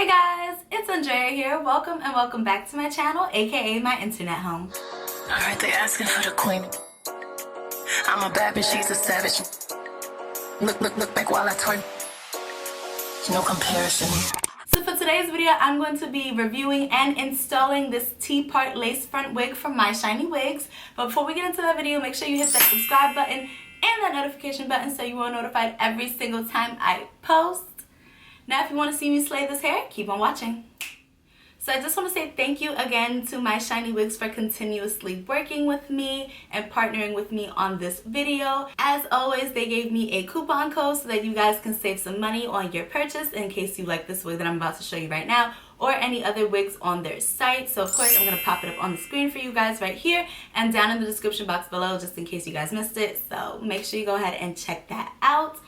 Hey guys, it's Andrea here. Welcome and welcome back to my channel, aka my internet home. Alright, they asking for the queen. I'm a bad bitch, she's a savage. Look back while I turn. No comparison. So for today's video, I'm going to be reviewing and installing this T part lace front wig from MyShinyWigs. But before we get into that video, make sure you hit that subscribe button and that notification button so you are notified every single time I post. Now, if you want to see me slay this hair, keep on watching. So I just want to say thank you again to MyShinyWigs for continuously working with me and partnering with me on this video. As always, they gave me a coupon code so that you guys can save some money on your purchase in case you like this wig that I'm about to show you right now or any other wigs on their site. So of course, I'm going to pop it up on the screen for you guys right here and down in the description box below just in case you guys missed it. So make sure you go ahead and check that out.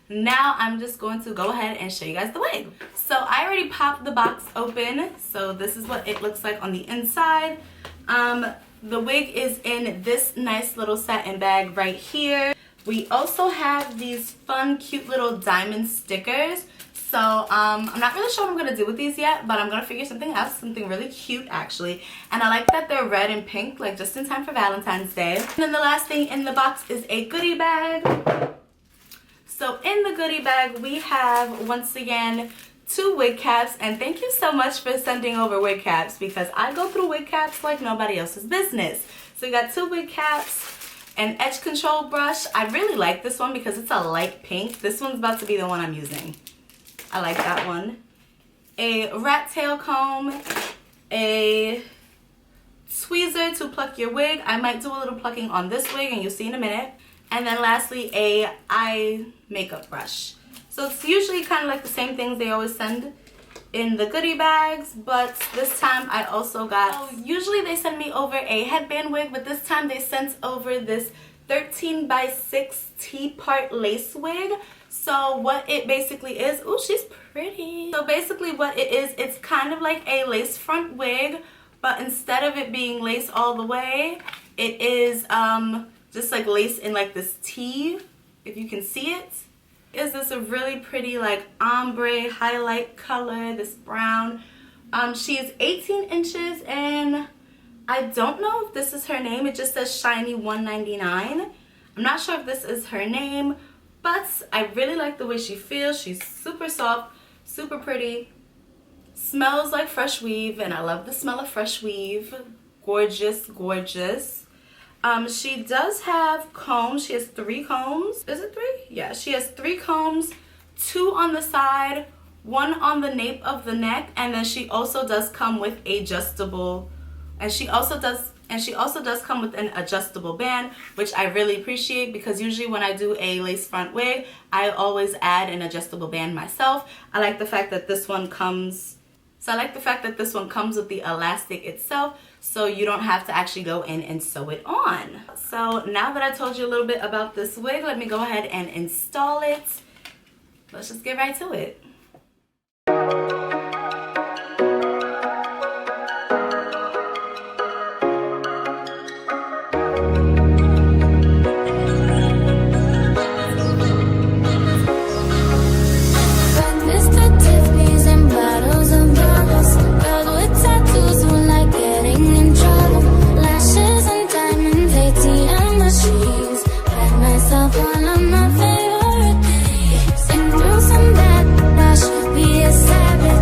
Now I'm just going to go ahead and show you guys the wig. So I already popped the box open. So this is what it looks like on the inside. The wig is in this nice little satin bag right here. We also have these fun, cute little diamond stickers. So I'm not really sure what I'm going to do with these yet, but I'm going to figure something out, something really cute actually. And I like that they're red and pink, like just in time for Valentine's Day. And then the last thing in the box is a goodie bag. So in the goodie bag, we have, once again, 2 wig caps. And thank you so much for sending over wig caps because I go through wig caps like nobody else's business. So we got 2 wig caps, an edge control brush. I really like this one because it's a light pink. This one's about to be the one I'm using. I like that one. A rat tail comb, a tweezer to pluck your wig. I might do a little plucking on this wig and you'll see in a minute. And then lastly, a eye makeup brush. So it's usually kind of like the same things they always send in the goodie bags, but this time I also got, usually they send me over a headband wig, but this time they sent over this 13x6 T part lace wig. So what it basically is, oh, she's pretty. So basically what it is, it's kind of like a lace front wig, but instead of it being lace all the way, it is just like lace in like this T, if you can see it. Is this a really pretty like ombre highlight color, this brown. She is 18 inches and I don't know if this is her name. It just says Shiny 199. I'm not sure if this is her name, but I really like the way she feels. She's super soft, super pretty, smells like fresh weave, and I love the smell of fresh weave. Gorgeous, gorgeous. She does have combs. She has 3 combs. Is it 3? Yeah, she has 3 combs, 2 on the side, 1 on the nape of the neck, and then she also does come with adjustable, and she also does come with an adjustable band, which I really appreciate because usually when I do a lace front wig, I always add an adjustable band myself. I like the fact that this one comes with the elastic itself, so you don't have to actually go in and sew it on. So now that I told you a little bit about this wig, let me go ahead and install it. Let's just get right to it. One of my favorite things. Been through some bad, I should be a savage.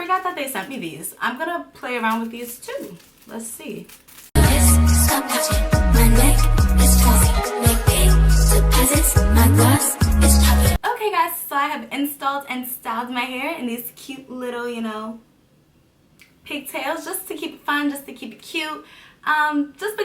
forgot that they sent me these. I'm gonna play around with these too. Let's see. Stop touching my neck, it's fuzzy, make big deposits, my gloss is popping. Okay guys, so I have installed and styled my hair in these cute little, you know, pigtails, just to keep it fun, just to keep it cute. Just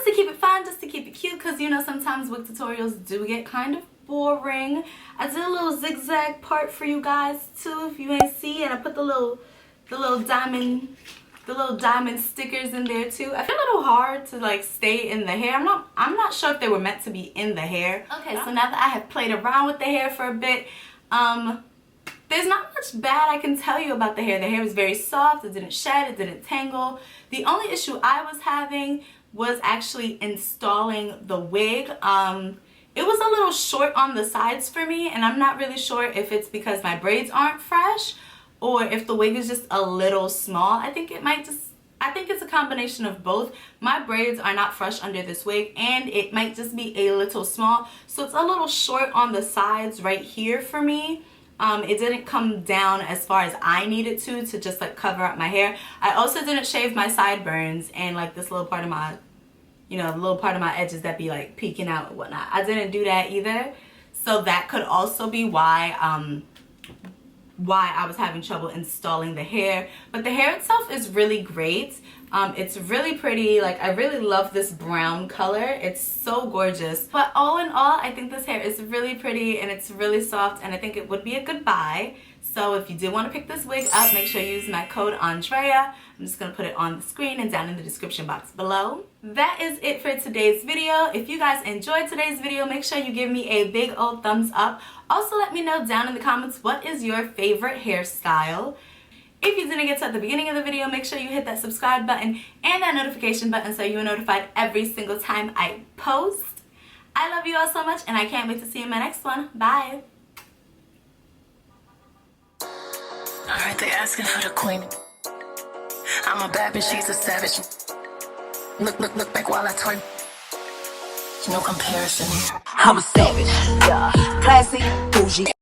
to keep it fun, just to keep it cute, because you know sometimes wig tutorials do get kind of boring. I did a little zigzag part for you guys too, if you ain't see, and I put the little diamond stickers in there too. I feel a little hard to like stay in the hair. I'm not sure if they were meant to be in the hair. Okay, so now that I have played around with the hair for a bit, there's not much bad I can tell you about the hair. The hair was very soft, it didn't shed, it didn't tangle. The only issue I was having was actually installing the wig. It was a little short on the sides for me, and I'm not really sure if it's because my braids aren't fresh or if the wig is just a little small. I think it's a combination of both. My braids are not fresh under this wig, and it might just be a little small. So it's a little short on the sides right here for me. It didn't come down as far as I needed to just like cover up my hair. I also didn't shave my sideburns and like this little part of my, you know, the little part of my edges that be like peeking out and whatnot. I didn't do that either. So that could also be why I was having trouble installing the hair. But the hair itself is really great. It's really pretty. Like, I really love this brown color. It's so gorgeous. But all in all, I think this hair is really pretty and it's really soft, and I think it would be a good buy. So if you do want to pick this wig up, make sure you use my code Andrea. I'm just going to put it on the screen and down in the description box below. That is it for today's video. If you guys enjoyed today's video, make sure you give me a big old thumbs up. Also, let me know down in the comments what is your favorite hairstyle. If you didn't get to at the beginning of the video, make sure you hit that subscribe button and that notification button so you are notified every single time I post. I love you all so much, and I can't wait to see you in my next one. Bye. Alright, they asking for the queen. I'm a bad bitch, she's a savage. Look back while I twerk. No comparison. I'm a savage, yeah, classy, bougie.